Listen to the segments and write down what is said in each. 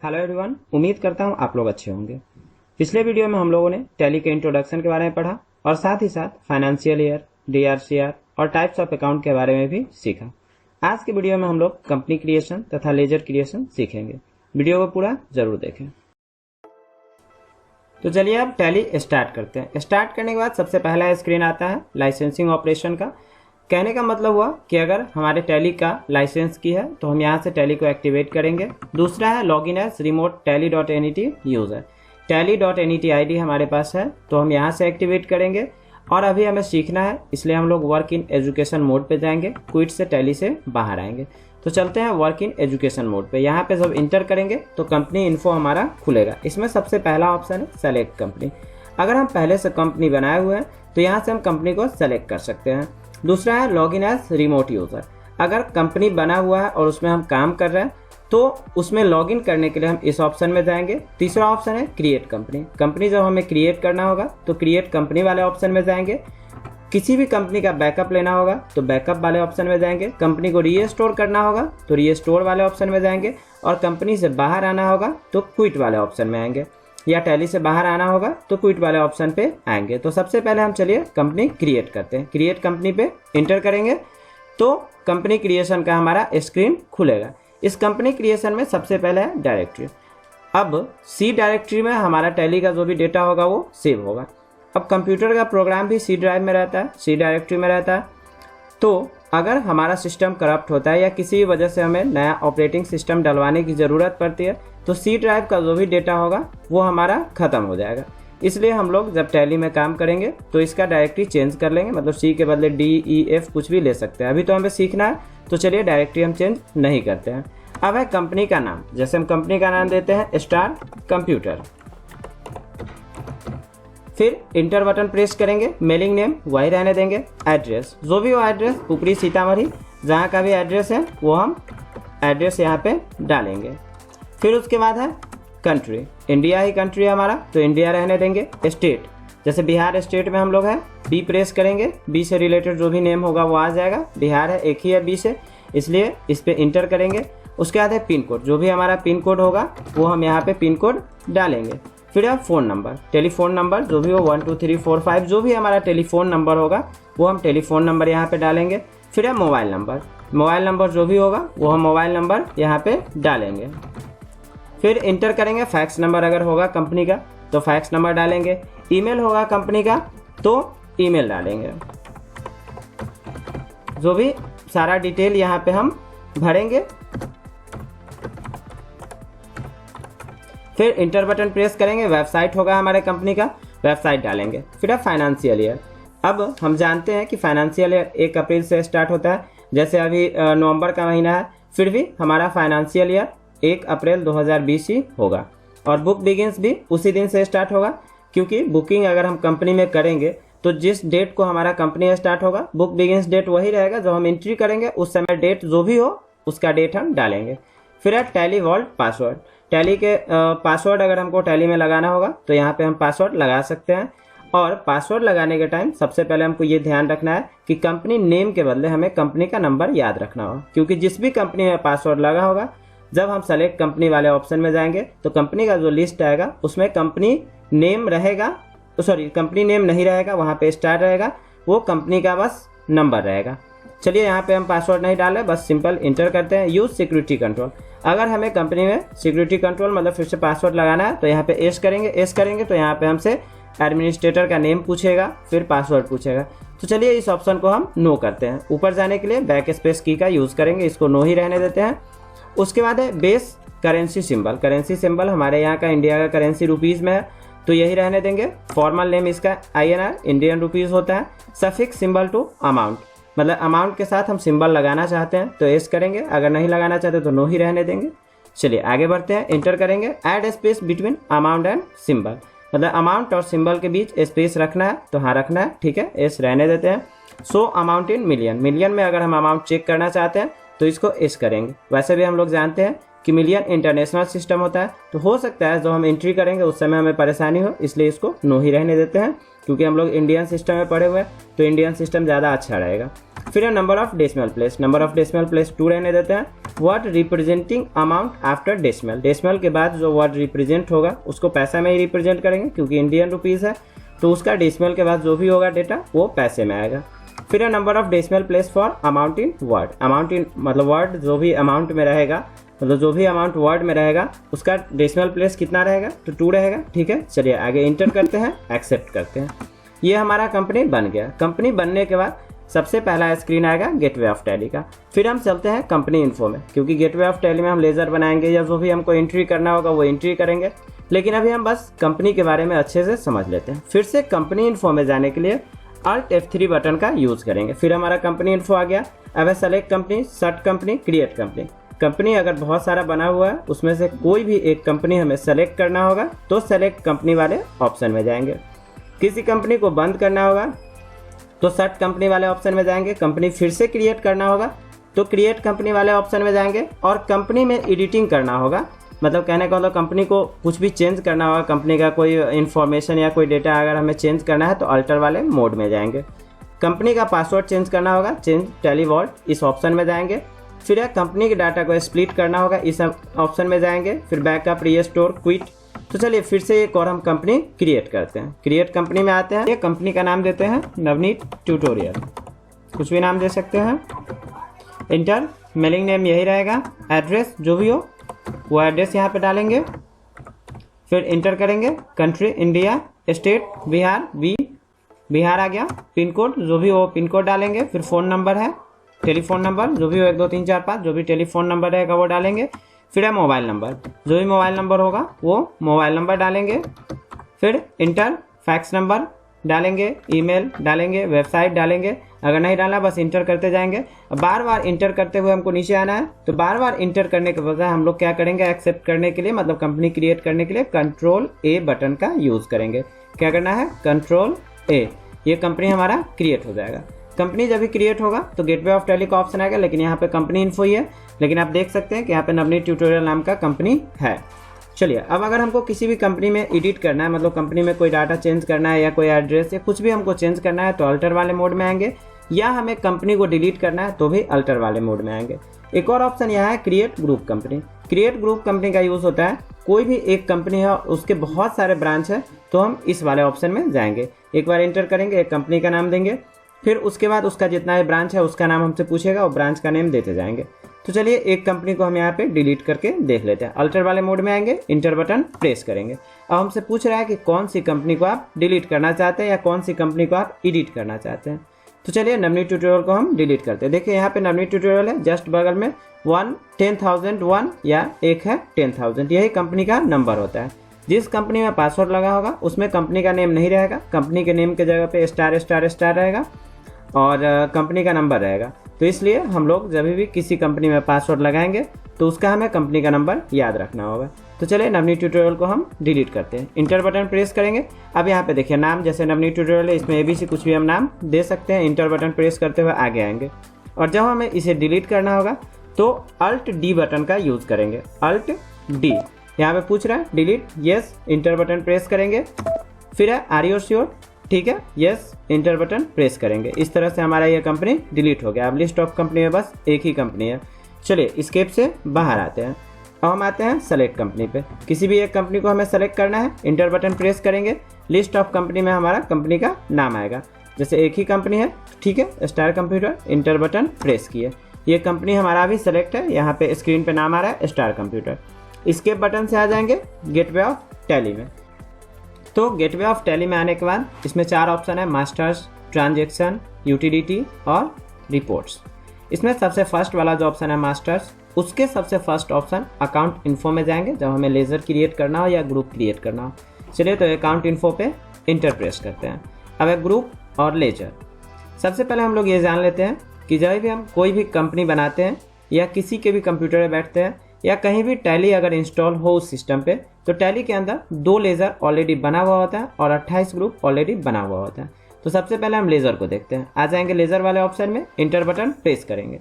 Hello everyone, उम्मीद करता हूँ आप लोग अच्छे होंगे। पिछले वीडियो में हम लोगों ने टैली के इंट्रोडक्शन के बारे में पढ़ा और साथ ही साथ फाइनेंशियल ईयर, DRCR और टाइप्स ऑफ अकाउंट के बारे में भी सीखा। आज के वीडियो में हम लोग कंपनी क्रिएशन तथा लेजर क्रिएशन सीखेंगे। वीडियो को पूरा जरूर देखें। तो चलिए अब टैली स्टार्ट करते हैं। स्टार्ट करने के बाद सबसे पहला स्क्रीन आता है लाइसेंसिंग ऑपरेशन का। कहने का मतलब हुआ कि अगर हमारे टैली का लाइसेंस की है तो हम यहाँ से टैली को एक्टिवेट करेंगे। दूसरा है login as remote tally.net user. tally.net ID हमारे पास है तो हम यहाँ से एक्टिवेट करेंगे। और अभी हमें सीखना है इसलिए हम लोग वर्क इन एजुकेशन मोड पे जाएंगे। क्विट से टैली से बाहर आएंगे तो चलते हैं वर्क इन एजुकेशन मोड पे। यहाँ पे जब इंटर करेंगे तो कंपनी इन्फो हमारा खुलेगा। इसमें सबसे पहला ऑप्शन है सेलेक्ट कंपनी। अगर हम पहले से कंपनी बनाए हुए हैं तो यहाँ से हम कंपनी को सेलेक्ट कर सकते हैं। दूसरा है लॉगिन एज रिमोट यूजर। अगर कंपनी बना हुआ है और उसमें हम काम कर रहे हैं तो उसमें लॉगिन करने के लिए हम इस ऑप्शन में जाएंगे। तीसरा ऑप्शन है क्रिएट कंपनी। कंपनी जब हमें क्रिएट करना होगा तो क्रिएट कंपनी वाले ऑप्शन में जाएंगे। किसी भी कंपनी का बैकअप लेना होगा तो बैकअप वाले ऑप्शन में जाएंगे। कंपनी को रीस्टोर करना होगा तो रीस्टोर वाले ऑप्शन में जाएंगे। और कंपनी से बाहर आना होगा तो क्विट वाले ऑप्शन में आएंगे, या टैली से बाहर आना होगा तो क्विट वाले ऑप्शन पे आएंगे। तो सबसे पहले हम चलिए कंपनी क्रिएट करते हैं। क्रिएट कंपनी पे इंटर करेंगे तो कंपनी क्रिएशन का हमारा स्क्रीन खुलेगा। इस कंपनी क्रिएशन में सबसे पहले है डायरेक्टरी। अब सी डायरेक्टरी में हमारा टैली का जो भी डेटा होगा वो सेव होगा। अब कंप्यूटर का प्रोग्राम भी सी ड्राइव में रहता है, सी डायरेक्टरी में रहता है। तो अगर हमारा सिस्टम करप्ट होता है या किसी भी वजह से हमें नया ऑपरेटिंग सिस्टम डलवाने की ज़रूरत पड़ती है तो सी ड्राइव का जो भी डेटा होगा वो हमारा ख़त्म हो जाएगा। इसलिए हम लोग जब टैली में काम करेंगे तो इसका डायरेक्टरी चेंज कर लेंगे, मतलब सी के बदले DEF कुछ भी ले सकते हैं। अभी तो हमें सीखना है तो चलिए डायरेक्टरी हम चेंज नहीं करते हैं। अब है कंपनी का नाम। जैसे हम कंपनी का नाम देते हैं स्टार कंप्यूटर, फिर इंटर बटन प्रेस करेंगे। मेलिंग नेम वही रहने देंगे। एड्रेस जो भी हो एड्रेस, ऊपरी सीतामढ़ी जहाँ का भी एड्रेस है वो हम एड्रेस यहाँ पे डालेंगे। फिर उसके बाद है कंट्री, इंडिया ही कंट्री है हमारा तो इंडिया रहने देंगे। स्टेट जैसे बिहार स्टेट में हम लोग हैं, बी प्रेस करेंगे। बी से रिलेटेड जो भी नेम होगा वो आ जाएगा। बिहार है, एक ही है बी से, इसलिए इस पर इंटर करेंगे। उसके बाद है पिन कोड, जो भी हमारा पिन कोड होगा वो हम यहाँ पे पिन कोड डालेंगे। फिर है फ़ोन नंबर, टेलीफोन नंबर जो भी हो 1 2 3 4 5 जो भी हमारा टेलीफोन नंबर होगा वो हम टेलीफोन नंबर यहाँ पे डालेंगे। फिर है मोबाइल नंबर, मोबाइल नंबर जो भी होगा वो हम मोबाइल नंबर यहाँ पे डालेंगे। फिर इंटर करेंगे। फैक्स नंबर अगर होगा कंपनी का तो फैक्स नंबर डालेंगे। ईमेल होगा कंपनी का तो ईमेल डालेंगे। जो भी सारा डिटेल यहाँ पे हम भरेंगे। फिर इंटर बटन प्रेस करेंगे। वेबसाइट होगा हमारे कंपनी का, वेबसाइट डालेंगे। फिर है फाइनेंशियल ईयर। अब हम जानते हैं कि फाइनेंशियल ईयर 1 अप्रैल से स्टार्ट होता है। जैसे अभी नवंबर का महीना है, फिर भी हमारा फाइनेंशियल ईयर 1 अप्रैल 2020 ही होगा। और बुक बिगिंस भी उसी दिन से स्टार्ट होगा, क्योंकि बुकिंग अगर हम कंपनी में करेंगे तो जिस डेट को हमारा कंपनी स्टार्ट होगा बुक बिगिंस डेट वही रहेगा। जो हम एंट्री करेंगे उस समय डेट जो भी हो उसका डेट हम डालेंगे। फिर है टैली वॉल्ट पासवर्ड। टैली के पासवर्ड अगर हमको टैली में लगाना होगा तो यहाँ पे हम पासवर्ड लगा सकते हैं। और पासवर्ड लगाने के टाइम सबसे पहले हमको ये ध्यान रखना है कि कंपनी नेम के बदले हमें कंपनी का नंबर याद रखना होगा, क्योंकि जिस भी कंपनी में पासवर्ड लगा होगा जब हम सेलेक्ट कंपनी वाले ऑप्शन में जाएंगे तो कंपनी का जो लिस्ट आएगा उसमें कंपनी नेम रहेगा, कंपनी नेम नहीं रहेगा, वहाँ पे स्टार रहेगा, वो कंपनी का बस नंबर रहेगा। चलिए यहाँ पे हम पासवर्ड नहीं डाल रहे, बस सिंपल इंटर करते हैं। Use security control. अगर हमें कंपनी में सिक्योरिटी कंट्रोल मतलब फिर से पासवर्ड लगाना है तो यहाँ पे एस करेंगे तो यहाँ पे हमसे एडमिनिस्ट्रेटर का नेम पूछेगा, फिर पासवर्ड पूछेगा। तो चलिए इस ऑप्शन को हम नो करते हैं। ऊपर जाने के लिए बैक स्पेस की का यूज़ करेंगे, इसको नो ही रहने देते हैं। उसके बाद है base currency symbol. Currency symbol हमारे यहाँ का इंडिया का करेंसी रुपीज़ में है तो यही रहने देंगे। फॉर्मल नेम इसका INR इंडियन रुपीज़ होता है। सफिक्स सिंबल टू अमाउंट, मतलब अमाउंट के साथ हम सिंबल लगाना चाहते हैं तो एस करेंगे, अगर नहीं लगाना चाहते तो नो ही रहने देंगे। चलिए आगे बढ़ते हैं। इंटर करेंगे। Add space between amount and symbol, मतलब अमाउंट और सिंबल के बीच स्पेस रखना है तो हाँ रखना है, ठीक है, एस रहने देते हैं। So amount in million, million में अगर हम अमाउंट चेक करना चाहते हैं तो इसको एस करेंगे। वैसे भी हम लोग जानते हैं कि मिलियन इंटरनेशनल सिस्टम होता है, तो हो सकता है जो हम एंट्री करेंगे उस समय हमें परेशानी हो, इसलिए इसको नो ही रहने देते हैं, क्योंकि हम लोग इंडियन सिस्टम में पढ़े हुए हैं तो इंडियन सिस्टम ज़्यादा अच्छा रहेगा। फिर number of decimal place, number of decimal place 2 रहने देते हैं। Word representing amount after decimal, decimal के बाद जो वर्ड रिप्रेजेंट होगा उसको पैसा में ही रिप्रेजेंट करेंगे, क्योंकि इंडियन रुपीज़ है तो उसका डेसिमल के बाद जो भी होगा डेटा वो पैसे में आएगा। फिर number of decimal place for amount in word, amount in मतलब वर्ड जो भी अमाउंट में रहेगा, मतलब जो भी अमाउंट वर्ड में रहेगा उसका डेसिमल प्लेस कितना रहेगा, तो 2 रहेगा। ठीक है, चलिए आगे इंटर करते हैं, एक्सेप्ट करते हैं। ये हमारा कंपनी बन गया। कंपनी बनने के बाद सबसे पहला स्क्रीन आएगा गेटवे ऑफ टैली का। फिर हम चलते हैं कंपनी इन्फो में, क्योंकि गेटवे ऑफ टैली में हम लेजर बनाएंगे या जो भी हमको एंट्री करना होगा वो एंट्री करेंगे, लेकिन अभी हम बस कंपनी के बारे में अच्छे से समझ लेते हैं। फिर से कंपनी इन्फो में जाने के लिए Alt F3 बटन का यूज़ करेंगे। फिर हमारा कंपनी इन्फो आ गया। अब है select company, search company, create company. Company अगर बहुत सारा बना हुआ है उसमें से कोई भी एक कंपनी हमें सेलेक्ट करना होगा तो सेलेक्ट कंपनी वाले ऑप्शन में जाएंगे। किसी कंपनी को बंद करना होगा तो सर्च कंपनी वाले ऑप्शन में जाएंगे। कंपनी फिर से क्रिएट करना होगा तो क्रिएट कंपनी वाले ऑप्शन में जाएंगे। और कंपनी में एडिटिंग करना होगा, मतलब कहने का मतलब कंपनी को कुछ भी चेंज करना होगा, कंपनी का कोई इन्फॉर्मेशन या कोई डेटा अगर हमें चेंज करना है तो अल्टर वाले मोड में जाएंगे। कंपनी का पासवर्ड चेंज करना होगा, चेंज टैली वॉल्ट, इस ऑप्शन में जाएंगे। फिर कंपनी के डाटा को स्प्लिट करना होगा, इस ऑप्शन में जाएंगे। फिर बैकअप, रीस्टोर, क्विट। तो चलिए फिर से एक और हम कंपनी क्रिएट करते हैं। क्रिएट कंपनी में आते हैं, ये कंपनी का नाम देते हैं नवनीत ट्यूटोरियल, कुछ भी नाम दे सकते हैं। इंटर, मेलिंग नेम यही रहेगा। एड्रेस जो भी हो वो एड्रेस यहाँ पे डालेंगे। फिर इंटर करेंगे। Country India, state Bihar, Bihar आ गया। पिन कोड जो भी हो पिन कोड डालेंगे। फिर फ़ोन नंबर है, टेलीफोन नंबर जो भी हो 1 2 3 4 5 जो भी टेलीफोन नंबर रहेगा वो डालेंगे। फिर है मोबाइल नंबर, जो भी मोबाइल नंबर होगा वो मोबाइल नंबर डालेंगे। फिर इंटर, फैक्स नंबर डालेंगे, ईमेल डालेंगे, वेबसाइट डालेंगे। अगर नहीं डालना बस इंटर करते जाएंगे। बार बार इंटर करते हुए हमको नीचे आना है, तो बार बार इंटर करने के बजाय हम लोग क्या करेंगे, एक्सेप्ट करने के लिए मतलब कंपनी क्रिएट करने के लिए कंट्रोल ए बटन का यूज़ करेंगे। क्या करना है, कंट्रोल ए, ये कंपनी हमारा क्रिएट हो जाएगा। कंपनी जब भी क्रिएट होगा तो गेटवे ऑफ टैली का ऑप्शन आएगा, लेकिन यहाँ पे कंपनी इन्फो ही है। लेकिन आप देख सकते हैं कि यहाँ पे नवनीत ट्यूटोरियल नाम का कंपनी है। चलिए अब अगर हमको किसी भी कंपनी में एडिट करना है, मतलब कंपनी में कोई डाटा चेंज करना है या कोई एड्रेस या कुछ भी हमको चेंज करना है तो अल्टर वाले मोड में आएंगे, या हमें कंपनी को डिलीट करना है तो भी अल्टर वाले मोड में आएंगे। एक और ऑप्शन यहाँ है create group company. Create group company का यूज़ होता है कोई भी एक कंपनी है उसके बहुत सारे ब्रांच है तो हम इस वाले ऑप्शन में जाएंगे। एक बार इंटर करेंगे, एक कंपनी का नाम देंगे, फिर उसके बाद उसका जितना भी ब्रांच है उसका नाम हमसे पूछेगा और ब्रांच का नेम देते जाएंगे। तो चलिए एक कंपनी को हम यहाँ पे डिलीट करके देख लेते हैं। अल्टर वाले मोड में आएंगे, इंटर बटन प्रेस करेंगे। अब हमसे पूछ रहा है कि कौन सी कंपनी को आप डिलीट करना चाहते हैं या कौन सी कंपनी को आप एडिट करना चाहते हैं। तो चलिए नवनीत ट्यूटोरियल को हम डिलीट करते हैं। देखिए यहाँ पे नवनीत ट्यूटोरियल है, जस्ट बगल में 10,001 या एक है 10,000, यही कंपनी का नंबर होता है। जिस कंपनी में पासवर्ड लगा होगा उसमें कंपनी का नेम नहीं रहेगा, कंपनी के नेम के जगह पे स्टार स्टार स्टार रहेगा और कंपनी का नंबर रहेगा। तो इसलिए हम लोग जब भी किसी कंपनी में पासवर्ड लगाएंगे तो उसका हमें कंपनी का नंबर याद रखना होगा। तो चलिए नवनीत ट्यूटोरियल को हम डिलीट करते हैं। इंटर बटन प्रेस करेंगे। अब यहाँ पे देखिए नाम जैसे नवनीत ट्यूटोरियल है, इसमें ABC कुछ भी हम नाम दे सकते हैं। इंटर बटन प्रेस करते हुए आगे आएंगे और जब हमें इसे डिलीट करना होगा तो Alt D बटन का यूज़ करेंगे। Alt D, यहाँ पे पूछ रहा है delete, yes, inter button press करेंगे। फिर है आर यू श्योर, ठीक है, यस, इंटर बटन प्रेस करेंगे। इस तरह से हमारा ये कंपनी डिलीट हो गया। अब लिस्ट ऑफ कंपनी में बस एक ही कंपनी है। चलिए स्केप से बाहर आते हैं। अब हम आते हैं सेलेक्ट कंपनी पे। किसी भी एक कंपनी को हमें सेलेक्ट करना है, इंटर बटन प्रेस करेंगे। लिस्ट ऑफ कंपनी में हमारा कंपनी का नाम आएगा, जैसे एक ही कंपनी है, ठीक है, star computer. Inter button press किए, ये कंपनी हमारा अभी सेलेक्ट है। यहाँ पे स्क्रीन पे नाम आ रहा है स्टार कंप्यूटर। स्केप बटन से आ जाएंगे गेटवे ऑफ टैली में। तो गेटवे ऑफ टैली में आने के बाद इसमें 4 ऑप्शन है, मास्टर्स, ट्रांजैक्शन, यूटिलिटी और रिपोर्ट्स। इसमें सबसे फर्स्ट वाला जो ऑप्शन है मास्टर्स, उसके सबसे फर्स्ट ऑप्शन अकाउंट इन्फो में जाएंगे जब हमें लेजर क्रिएट करना हो या ग्रुप क्रिएट करना हो। चलिए तो अकाउंट इन्फो पे इंटर प्रेस करते हैं। अब एक ग्रुप और लेजर। सबसे पहले हम लोग ये जान लेते हैं कि जब भी हम कोई भी कंपनी बनाते हैं या किसी के भी कंप्यूटर में बैठते हैं या कहीं भी टैली अगर इंस्टॉल हो उस सिस्टम पे, तो टैली के अंदर 2 लेज़र ऑलरेडी बना हुआ होता है और 28 ग्रुप ऑलरेडी बना हुआ होता है। तो सबसे पहले हम लेज़र को देखते हैं। आ जाएंगे लेज़र वाले ऑप्शन में, इंटर बटन प्रेस करेंगे।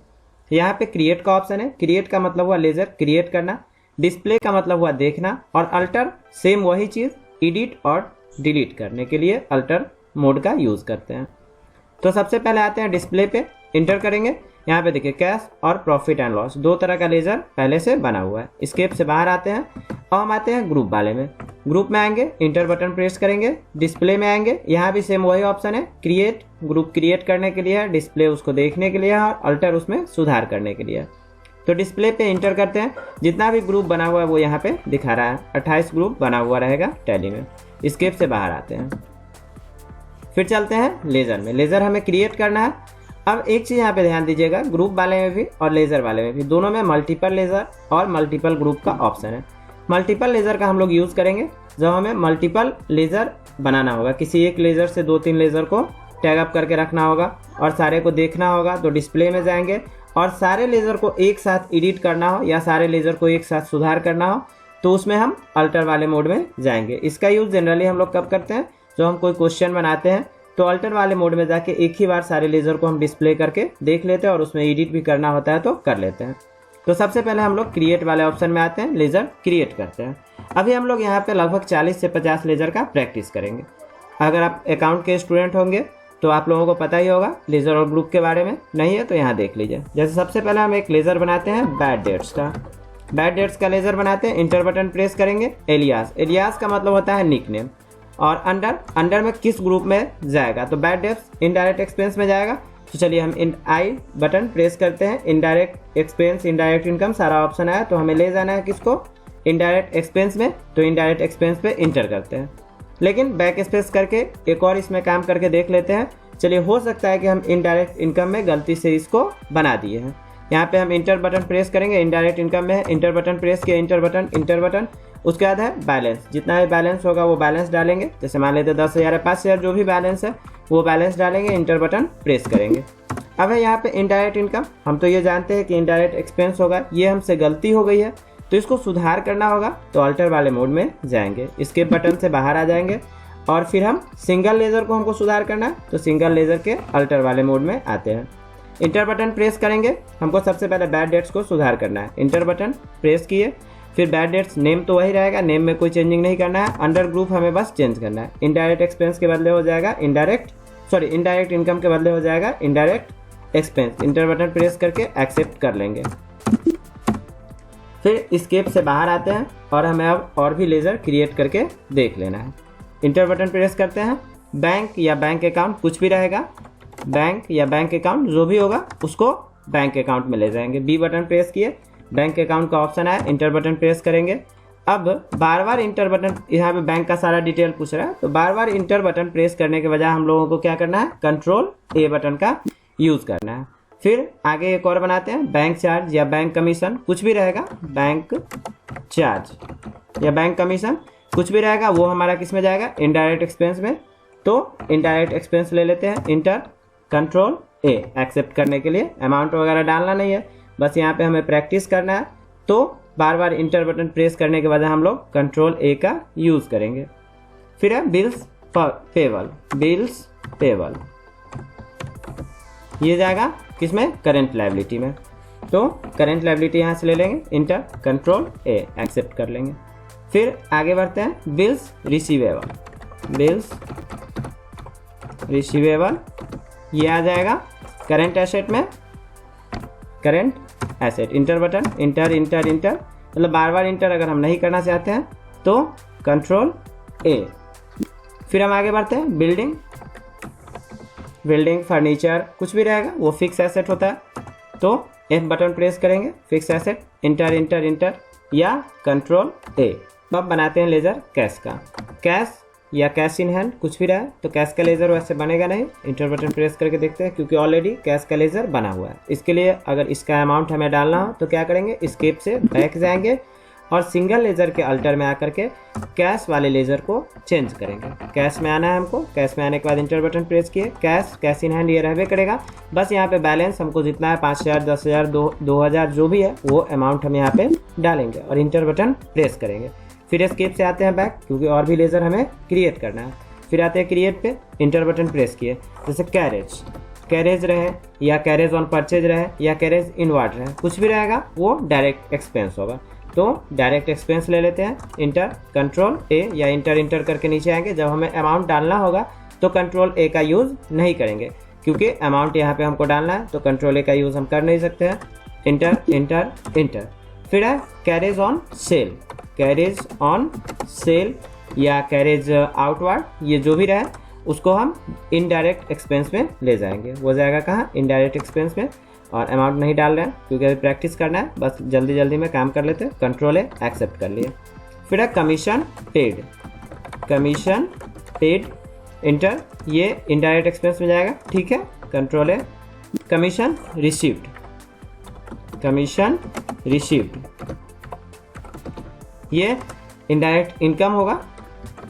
यहाँ पे क्रिएट का ऑप्शन है। क्रिएट का मतलब हुआ लेज़र क्रिएट करना। डिस्प्ले का मतलब हुआ देखना, और अल्टर सेम वही चीज़, एडिट और डिलीट करने के लिए अल्टर मोड का यूज़ करते हैं। तो सबसे पहले आते हैं डिस्प्ले पे, इंटर करेंगे। यहाँ पे देखिए कैश और प्रॉफिट एंड लॉस, दो तरह का लेजर पहले से बना हुआ है। स्केप से बाहर आते हैं और हम आते हैं ग्रुप वाले में। ग्रुप में आएंगे, इंटर बटन प्रेस करेंगे, डिस्प्ले में आएंगे। यहाँ भी सेम वही ऑप्शन है, क्रिएट, ग्रुप क्रिएट करने के लिए है, डिस्प्ले उसको देखने के लिए है, और अल्टर उसमें सुधार करने के लिए है। तो डिस्प्ले पे इंटर करते हैं, जितना भी ग्रुप बना हुआ है वो यहाँ पे दिखा रहा है, 28 ग्रुप बना हुआ रहेगा टैली में। स्केप से बाहर आते हैं, फिर चलते हैं लेज़र में। लेज़र हमें क्रिएट करना है। अब एक चीज़ यहाँ पे ध्यान दीजिएगा, ग्रुप वाले में भी और लेज़र वाले में भी, दोनों में मल्टीपल लेज़र और मल्टीपल ग्रुप का ऑप्शन है। मल्टीपल लेज़र का हम लोग यूज़ करेंगे जब हमें मल्टीपल लेज़र बनाना होगा, किसी एक लेज़र से 2-3 लेज़र को टैग अप करके रखना होगा और सारे को देखना होगा। तो डिस्प्ले में जाएंगे और सारे लेज़र को एक साथ एडिट करना हो या सारे लेज़र को एक साथ सुधार करना हो तो उसमें हम अल्टर वाले मोड में जाएंगे। इसका यूज़ जनरली हम लोग कब करते हैं, जो हम कोई क्वेश्चन बनाते हैं तो अल्टर वाले मोड में जाके एक ही बार सारे लेज़र को हम डिस्प्ले करके देख लेते हैं और उसमें एडिट भी करना होता है तो कर लेते हैं। तो सबसे पहले हम लोग क्रिएट वाले ऑप्शन में आते हैं, लेज़र क्रिएट करते हैं। अभी हम लोग यहाँ पे लगभग 40 से 50 लेज़र का प्रैक्टिस करेंगे। अगर आप अकाउंट के स्टूडेंट होंगे तो आप लोगों को पता ही होगा लेज़र और ग्रुप के बारे में, नहीं है तो यहाँ देख लीजिए। जैसे सबसे पहले हम एक लेज़र बनाते हैं बैड डेट्स का। बैड डेट्स का लेज़र बनाते हैं, इंटर बटन प्रेस करेंगे। एलियास, एलियास का मतलब होता है निक नेम। और अंडर में किस ग्रुप में जाएगा, तो बैड डेट्स इनडायरेक्ट एक्सपेंस में जाएगा। तो चलिए हम आई बटन प्रेस करते हैं, इनडायरेक्ट एक्सपेंस, इनडायरेक्ट इनकम सारा ऑप्शन आया, तो हमें ले जाना है किसको, इनडायरेक्ट एक्सपेंस में। तो इनडायरेक्ट एक्सपेंस पे इंटर करते हैं, लेकिन बैक स्पेस करके एक और इसमें काम करके देख लेते हैं। चलिए, हो सकता है कि हम इनडायरेक्ट इनकम में गलती से इसको बना दिए हैं। यहाँ पे हम इंटर बटन प्रेस करेंगे, इनडायरेक्ट इनकम में है, इंटर बटन प्रेस किया, इंटर बटन, उसके बाद है बैलेंस। जितना भी बैलेंस होगा वो बैलेंस डालेंगे। जैसे मान लेते 10,000 है, 5,000 जो भी बैलेंस है वो बैलेंस डालेंगे, इंटर बटन प्रेस करेंगे। अब है यहाँ पे इनडायरेक्ट इनकम, हम तो ये जानते हैं कि इनडायरेक्ट एक्सपेंस होगा, ये हमसे गलती हो गई है तो इसको सुधार करना होगा। तो अल्टर वाले मोड में जाएंगे, स्केप बटन से बाहर आ जाएंगे और फिर हम सिंगल लेज़र को हमको सुधार करना है तो सिंगल लेज़र के अल्टर वाले मोड में आते हैं। इंटर बटन प्रेस करेंगे, हमको सबसे पहले बैड डेट्स को सुधार करना है। इंटर बटन प्रेस किए, फिर बैड डेट्स नेम तो वही रहेगा, नेम में कोई चेंजिंग नहीं करना है। अंडर ग्रुप हमें बस चेंज करना है। इनडायरेक्ट एक्सपेंस के बदले हो जाएगा इनडायरेक्ट इनकम के बदले हो जाएगा indirect expense. Inter button press करके एक्सेप्ट कर लेंगे। फिर स्केप से बाहर आते हैं और हमें अब और भी लेज़र क्रिएट करके देख लेना है। इंटर बटन प्रेस करते हैं, बैंक या बैंक अकाउंट कुछ भी रहेगा, बैंक या बैंक अकाउंट जो भी होगा उसको बैंक अकाउंट में ले जाएंगे। बी बटन प्रेस किए, बैंक अकाउंट का ऑप्शन आया, इंटर बटन प्रेस करेंगे। अब बार बार इंटर बटन, यहाँ पे बैंक का सारा डिटेल पूछ रहा है तो बार बार इंटर बटन प्रेस करने के बजाय हम लोगों को क्या करना है, कंट्रोल ए बटन का यूज़ करना है। फिर आगे एक और बनाते हैं, बैंक चार्ज या बैंक कमीशन कुछ भी रहेगा, बैंक चार्ज या बैंक कमीशन कुछ भी रहेगा, वो हमारा किस में जाएगा, इनडायरेक्ट एक्सपेंस में। तो इनडायरेक्ट एक्सपेंस ले लेते हैं, इंटर कंट्रोल ए, एक्सेप्ट करने के लिए अमाउंट वगैरह डालना नहीं है, बस यहाँ पे हमें प्रैक्टिस करना है। तो बार बार इंटर बटन प्रेस करने के बाद हम लोग कंट्रोल ए का यूज़ करेंगे। फिर है बिल्स पेबल, ये जाएगा किसमें, करेंट लायबिलिटी में। तो करेंट लायबिलिटी यहाँ से ले लेंगे, इंटर कंट्रोल ए, एक्सेप्ट कर लेंगे। फिर आगे बढ़ते हैं, बिल्स रिसीवेबल, ये आ जाएगा करेंट एसेट में, current asset. Inter button, inter मतलब बार बार इंटर अगर हम नहीं करना चाहते हैं तो कंट्रोल ए। फिर हम आगे बढ़ते हैं, बिल्डिंग फर्नीचर कुछ भी रहेगा, वो फिक्स एसेट होता है तो एफ बटन प्रेस करेंगे, फिक्स एसेट, इंटर या कंट्रोल ए। अब बनाते हैं लेज़र कैश का, कैश या कैश इन हैंड कुछ भी रहा तो कैश का लेज़र वैसे बनेगा नहीं। इंटर बटन प्रेस करके देखते हैं, क्योंकि ऑलरेडी कैश का लेज़र बना हुआ है। इसके लिए अगर इसका अमाउंट हमें डालना हो तो क्या करेंगे, स्केप से बैक जाएंगे और सिंगल लेज़र के अल्टर में आकर के कैश वाले लेज़र को चेंज करेंगे। कैश में आना है हमको, कैश में आने के बाद इंटर बटन प्रेस किए, कैश इन हैंड ये रहबे करेगा, बस यहाँ पे बैलेंस हमको जितना है 5,000, 10,000, 2,000 जो भी है वो अमाउंट हम यहाँ पे डालेंगे और इंटर बटन प्रेस करेंगे। फिर एस्केप से आते हैं बैक, क्योंकि और भी लेज़र हमें क्रिएट करना है। फिर आते हैं क्रिएट पे, इंटर बटन प्रेस किए, जैसे कैरेज रहे या कैरेज ऑन परचेज रहे या कैरेज इनवर्ड रहे कुछ भी रहेगा वो डायरेक्ट एक्सपेंस होगा। तो डायरेक्ट एक्सपेंस ले लेते हैं, इंटर कंट्रोल ए या इंटर करके नीचे आएंगे। जब हमें अमाउंट डालना होगा तो कंट्रोल ए का यूज़ नहीं करेंगे, क्योंकि अमाउंट यहाँ पे हमको डालना है, तो कंट्रोल ए का यूज़ हम कर नहीं सकते हैं। इंटर। फिर है carriage on sale, carriage on sale या कैरेज आउटवर्ड, ये जो भी रहे उसको हम इनडायरेक्ट एक्सपेंस में ले जाएंगे। वो जाएगा कहाँ? इनडायरेक्ट एक्सपेंस में। और अमाउंट नहीं डाल रहे हैं क्योंकि अभी प्रैक्टिस करना है, बस जल्दी में काम कर लेते हैं। कंट्रोल ए एक्सेप्ट कर लिए। फिर है कमीशन पेड, इंटर, ये इनडायरेक्ट एक्सपेंस में जाएगा, ठीक है। कंट्रोल ए। कमीशन रिसीव्ड, ये इनडायरेक्ट इनकम होगा,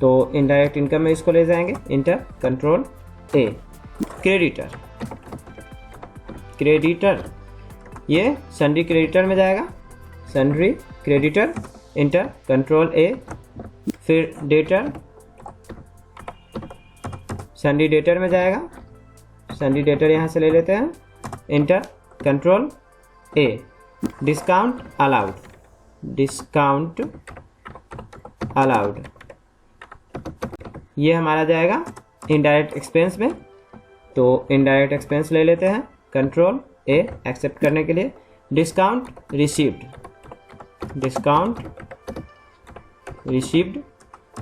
तो इनडायरेक्ट इनकम में इसको ले जाएंगे, इंटर कंट्रोल ए। क्रेडिटर, ये सन्ड्री क्रेडिटर में जाएगा, सन्ड्री क्रेडिटर, इंटर कंट्रोल ए। फिर डेटर, सन्ड्री डेटर में जाएगा, सन्ड्री डेटर यहाँ से ले लेते हैं, इंटर कंट्रोल ए। डिस्काउंट अलाउड, ये हमारा जाएगा इनडायरेक्ट एक्सपेंस में, तो इनडायरेक्ट एक्सपेंस ले लेते हैं, कंट्रोल ए एक्सेप्ट करने के लिए। डिस्काउंट रिसीव्ड,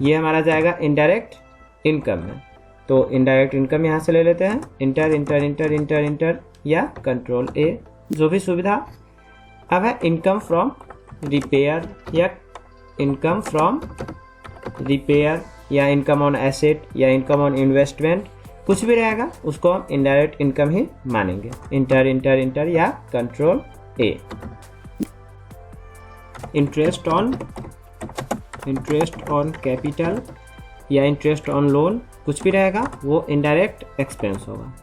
ये हमारा जाएगा इनडायरेक्ट इनकम में, तो इनडायरेक्ट इनकम यहाँ से ले लेते हैं, इंटर या कंट्रोल ए, जो भी सुविधा। अब है इनकम फ्रॉम रिपेयर या इनकम ऑन एसेट या इनकम ऑन इन्वेस्टमेंट, कुछ भी रहेगा उसको हम इनडायरेक्ट इनकम ही मानेंगे, इंटर या control A. Interest on capital या इंटरेस्ट ऑन लोन, कुछ भी रहेगा वो इनडायरेक्ट एक्सपेंस होगा,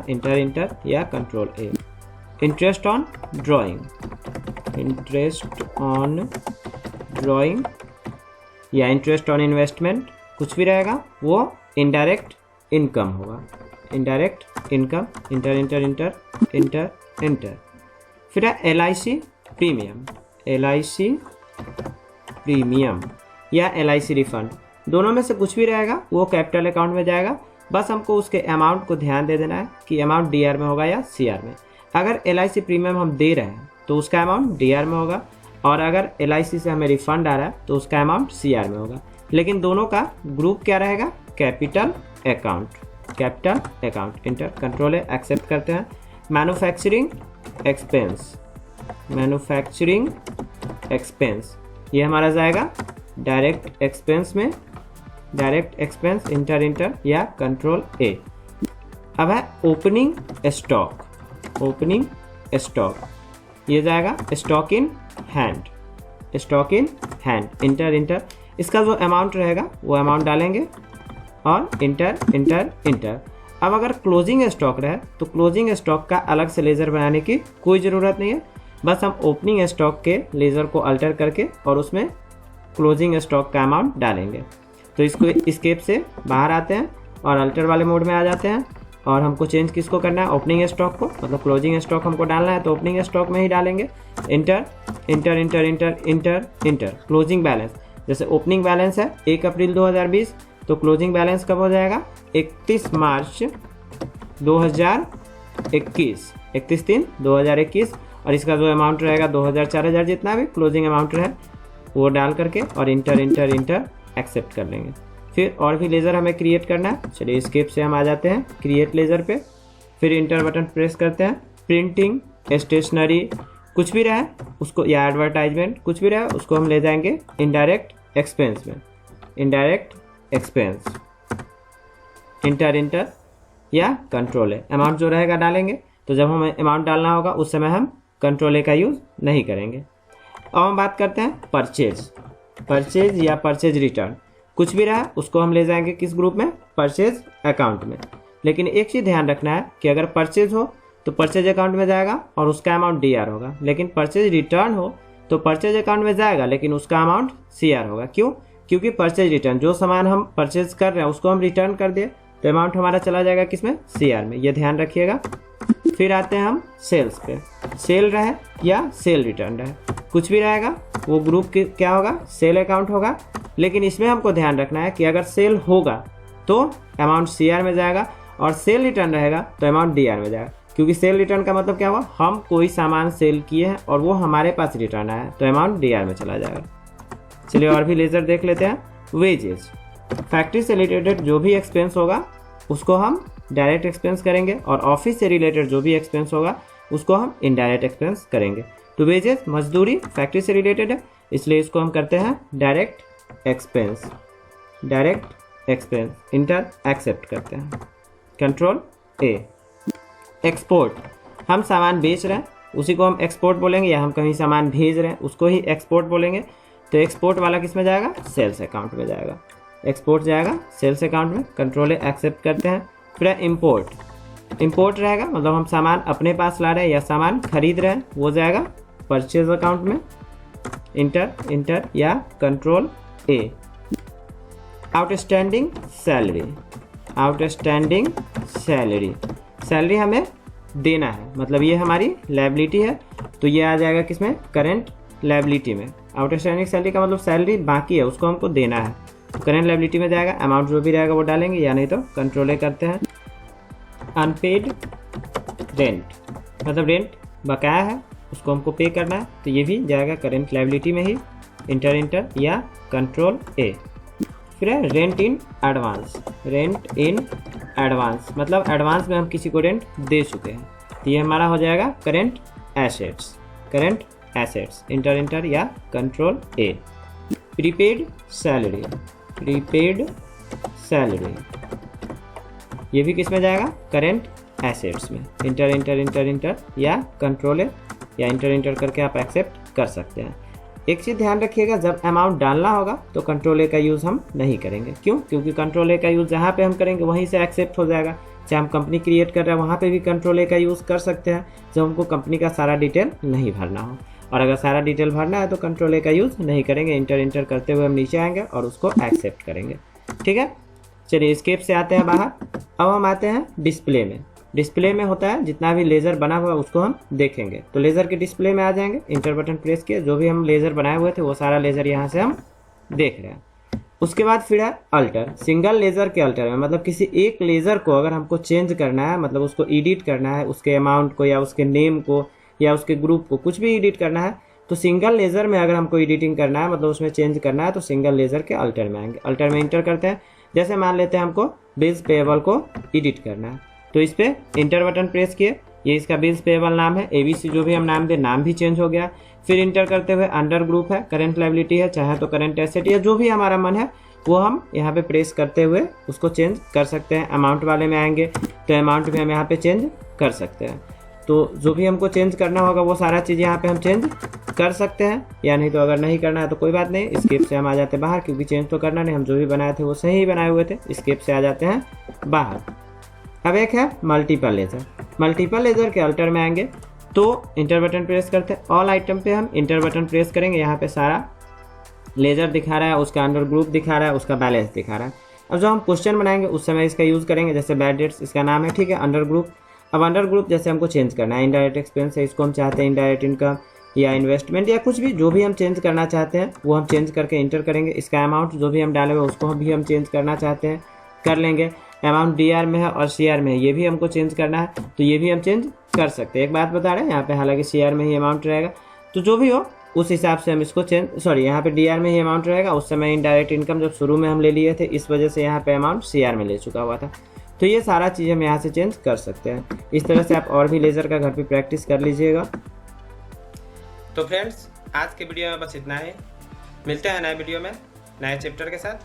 इंटर या control A. Interest on drawing या इंटरेस्ट ऑन इन्वेस्टमेंट, कुछ भी रहेगा वो इनडायरेक्ट इनकम होगा, इनडायरेक्ट इनकम, इंटर। फिर है LIC प्रीमियम या LIC रिफंड, दोनों में से कुछ भी रहेगा वो कैपिटल अकाउंट में जाएगा। बस हमको उसके अमाउंट को ध्यान दे देना है कि अमाउंट DR में होगा या CR में। अगर LIC प्रीमियम हम दे रहे हैं तो उसका अमाउंट DR में होगा, और अगर LIC से हमें रिफंड आ रहा है तो उसका अमाउंट CR में होगा, लेकिन दोनों का ग्रुप क्या रहेगा? Capital account, enter control A accept करते हैं। मैन्युफैक्चरिंग एक्सपेंस, ये हमारा जाएगा डायरेक्ट एक्सपेंस, इंटर या कंट्रोल ए। अब है ओपनिंग स्टॉक, ये जाएगा स्टॉक इन हैंड, इंटर। इसका जो अमाउंट रहेगा वो अमाउंट डालेंगे और इंटर। अब अगर क्लोजिंग स्टॉक रहे तो क्लोजिंग स्टॉक का अलग से लेजर बनाने की कोई ज़रूरत नहीं है, बस हम ओपनिंग स्टॉक के लेजर को अल्टर करके और उसमें क्लोजिंग स्टॉक का अमाउंट डालेंगे। तो इसको एस्केप से बाहर आते हैं और अल्टर वाले मोड में आ जाते हैं, और हमको चेंज किसको करना है? ओपनिंग स्टॉक को, मतलब क्लोजिंग स्टॉक हमको डालना है तो ओपनिंग स्टॉक में ही डालेंगे, इंटर। क्लोजिंग बैलेंस, जैसे ओपनिंग बैलेंस है 1 अप्रैल 2020, तो क्लोजिंग बैलेंस कब हो जाएगा? 31 मार्च 2021, और इसका जो अमाउंट रहेगा 2000 4000 जितना भी क्लोजिंग अमाउंट रहे वो डाल करके और इंटर एक्सेप्ट कर लेंगे। फिर और भी लेज़र हमें क्रिएट करना है, चलिए एस्केप से हम आ जाते हैं क्रिएट लेज़र पे, फिर इंटर बटन प्रेस करते हैं। प्रिंटिंग, स्टेशनरी, कुछ भी रहे उसको, या एडवर्टाइजमेंट कुछ भी रहे उसको हम ले जाएंगे इनडायरेक्ट एक्सपेंस में, इंटर या कंट्रोल ए। अमाउंट जो रहेगा डालेंगे, तो जब हमें अमाउंट डालना होगा उस समय हम कंट्रोल ए का यूज़ नहीं करेंगे। अब हम बात करते हैं परचेज या परचेज रिटर्न, कुछ भी रहा उसको हम ले जाएंगे किस ग्रुप में? परचेज अकाउंट में। लेकिन एक चीज़ ध्यान रखना है कि अगर परचेज हो तो परचेज अकाउंट में जाएगा और उसका अमाउंट DR होगा, लेकिन परचेज रिटर्न हो तो परचेज अकाउंट में जाएगा लेकिन उसका अमाउंट CR होगा। क्यों? क्योंकि परचेज रिटर्न, जो सामान हम परचेज कर रहे हैं उसको हम रिटर्न कर दिए तो अमाउंट हमारा चला जाएगा किसमें? CR में, ये ध्यान रखिएगा। फिर आते हैं हम सेल्स पे, सेल रहे या सेल रिटर्न रहे, कुछ भी रहेगा वो ग्रुप क्या होगा, सेल अकाउंट होगा। लेकिन इसमें हमको ध्यान रखना है कि अगर सेल होगा तो अमाउंट CR में जाएगा और सेल रिटर्न रहेगा तो अमाउंट DR में जाएगा। क्योंकि सेल रिटर्न का मतलब क्या हुआ, हम कोई सामान सेल किए हैं और वो हमारे पास रिटर्न आया है तो अमाउंट DR में चला जाएगा। चलिए और भी लेजर देख लेते हैं। वेजेस, फैक्ट्री से रिलेटेड जो भी एक्सपेंस होगा उसको हम डायरेक्ट एक्सपेंस करेंगे और ऑफिस से रिलेटेड जो भी एक्सपेंस होगा उसको हम इनडायरेक्ट एक्सपेंस करेंगे। तो वेजेस मजदूरी फैक्ट्री से रिलेटेड है, इसलिए इसको हम करते हैं direct expense, direct expense, enter accept करते हैं, कंट्रोल A। एक्सपोर्ट, हम सामान बेच रहे हैं उसी को हम एक्सपोर्ट बोलेंगे, या हम कहीं सामान भेज रहे हैं उसको ही एक्सपोर्ट बोलेंगे। तो एक्सपोर्ट वाला किस में जाएगा, सेल्स अकाउंट में जाएगा, एक्सपोर्ट जाएगा सेल्स अकाउंट में, कंट्रोल A एक्सेप्ट करते हैं। फिर इंपोर्ट, इंपोर्ट रहेगा मतलब हम सामान अपने पास ला रहे हैं या सामान खरीद रहे हैं, वो जाएगा परचेज अकाउंट में, इंटर या control A। Outstanding salary, outstanding salary, salary हमें देना है मतलब ये हमारी लायबिलिटी है तो ये आ जाएगा किसमें, करेंट लायबिलिटी में। आउटस्टैंडिंग सैलरी का मतलब सैलरी बाकी है उसको हमको देना है, करेंट लायबिलिटी में जाएगा। अमाउंट जो भी रहेगा वो डालेंगे या नहीं तो कंट्रोल A करते हैं। अनपेड रेंट, मतलब रेंट बकाया है उसको हमको पे करना है तो ये भी जाएगा करेंट लायबिलिटी में ही, इंटर या कंट्रोल A। फिर है rent in advance, rent in advance मतलब एडवांस में हम किसी को रेंट दे चुके हैं तो ये हमारा हो जाएगा current assets, current assets, enter या control A। Prepaid salary, prepaid salary, ये भी किस में जाएगा, करेंट एसेट्स में, इंटर या कंट्रोल A या इंटर करके आप एक्सेप्ट कर सकते हैं। एक चीज़ ध्यान रखिएगा, जब अमाउंट डालना होगा तो कंट्रोल A का यूज़ हम नहीं करेंगे। क्यों, क्योंकि कंट्रोल A का यूज़ जहाँ पे हम करेंगे वहीं से एक्सेप्ट हो जाएगा। चाहे हम कंपनी क्रिएट कर रहे हैं वहाँ पे भी कंट्रोल A का यूज़ कर सकते हैं जब हमको कंपनी का सारा डिटेल नहीं भरना हो, और अगर सारा डिटेल भरना है तो कंट्रोल A का यूज़ नहीं करेंगे, इंटर करते हुए हम नीचे आएंगे और उसको एक्सेप्ट करेंगे। ठीक है, चलिए एस्केप से आते हैं बाहर। अब हम आते हैं डिस्प्ले में। डिस्प्ले में होता है जितना भी लेज़र बना हुआ है उसको हम देखेंगे, तो लेज़र के डिस्प्ले में आ जाएंगे, इंटर बटन प्रेस किए, जो भी हम लेज़र बनाए हुए थे वो सारा लेज़र यहाँ से हम देख रहे हैं। उसके बाद फिर है अल्टर, सिंगल लेज़र के अल्टर में मतलब किसी एक लेज़र को अगर हमको चेंज करना है, मतलब उसको एडिट करना है, उसके अमाउंट को या उसके नेम को या उसके ग्रुप को कुछ भी एडिट करना है तो सिंगल लेज़र में अगर हमको एडिटिंग करना है मतलब उसमें चेंज करना है तो सिंगल लेज़र के अल्टर में आएंगे। अल्टर में इंटर करते हैं, जैसे मान लेते हैं हमको बिल्स पेएबल को एडिट करना है तो इस पर इंटर बटन प्रेस किए, ये इसका बिल्स पेएबल नाम है, ABC जो भी हम नाम दे, नाम भी चेंज हो गया। फिर इंटर करते हुए अंडर ग्रुप है, करेंट लायबिलिटी है, चाहे तो करेंट एसेट या जो भी हमारा मन है वो हम यहाँ पे प्रेस करते हुए उसको चेंज कर सकते हैं। अमाउंट वाले में आएंगे तो अमाउंट भी हम यहाँ पे चेंज कर सकते हैं, तो जो भी हमको चेंज करना होगा वो सारा चीज़ यहाँ पे हम चेंज कर सकते हैं, या नहीं तो अगर नहीं करना है तो कोई बात नहीं, स्केप से हम आ जाते हैं बाहर, क्योंकि चेंज तो करना नहीं, हम जो भी बनाए थे वो सही बनाए हुए थे, स्केप से आ जाते हैं बाहर। अब एक है मल्टीपल लेज़र, मल्टीपल लेज़र के अल्टर में आएंगे तो इंटर बटन प्रेस करते हैं, ऑल आइटम पे हम इंटर बटन प्रेस करेंगे, यहाँ पे सारा लेज़र दिखा रहा है, उसका अंडर ग्रुप दिखा रहा है, उसका बैलेंस दिखा रहा है। अब जो हम क्वेश्चन बनाएंगे उस समय इसका यूज़ करेंगे, जैसे बैड डेट्स इसका नाम है, ठीक है, अंडर ग्रुप। अब अंडर ग्रुप जैसे हमको चेंज करना है, इनडायरेक्ट एक्सपेंस है, इसको हम चाहते हैं इनडायरेक्ट इनकम या इन्वेस्टमेंट या कुछ भी जो भी हम चेंज करना चाहते हैं वो हम चेंज करके इंटर करेंगे। इसका अमाउंट जो भी हम डाले हुए उसको भी हम चेंज करना चाहते हैं कर लेंगे। अमाउंट DR में है और CR में है, ये भी हमको चेंज करना है तो ये भी हम चेंज कर सकते हैं। एक बात बता रहे हैं, यहाँ पे हालांकि CR में ही अमाउंट रहेगा तो जो भी हो उस हिसाब से हम इसको चेंज, यहाँ पे DR में ही अमाउंट रहेगा, उस समय इनडायरेक्ट इनकम जब शुरू में हम ले लिए थे इस वजह से यहाँ पे अमाउंट CR में ले चुका हुआ था, तो ये सारा चीज़ हम यहाँ से चेंज कर सकते हैं। इस तरह से आप और भी लेज़र का घर पे प्रैक्टिस कर लीजिएगा। तो फ्रेंड्स आज के वीडियो में बस इतना ही, मिलते हैं नए वीडियो में नए चैप्टर के साथ।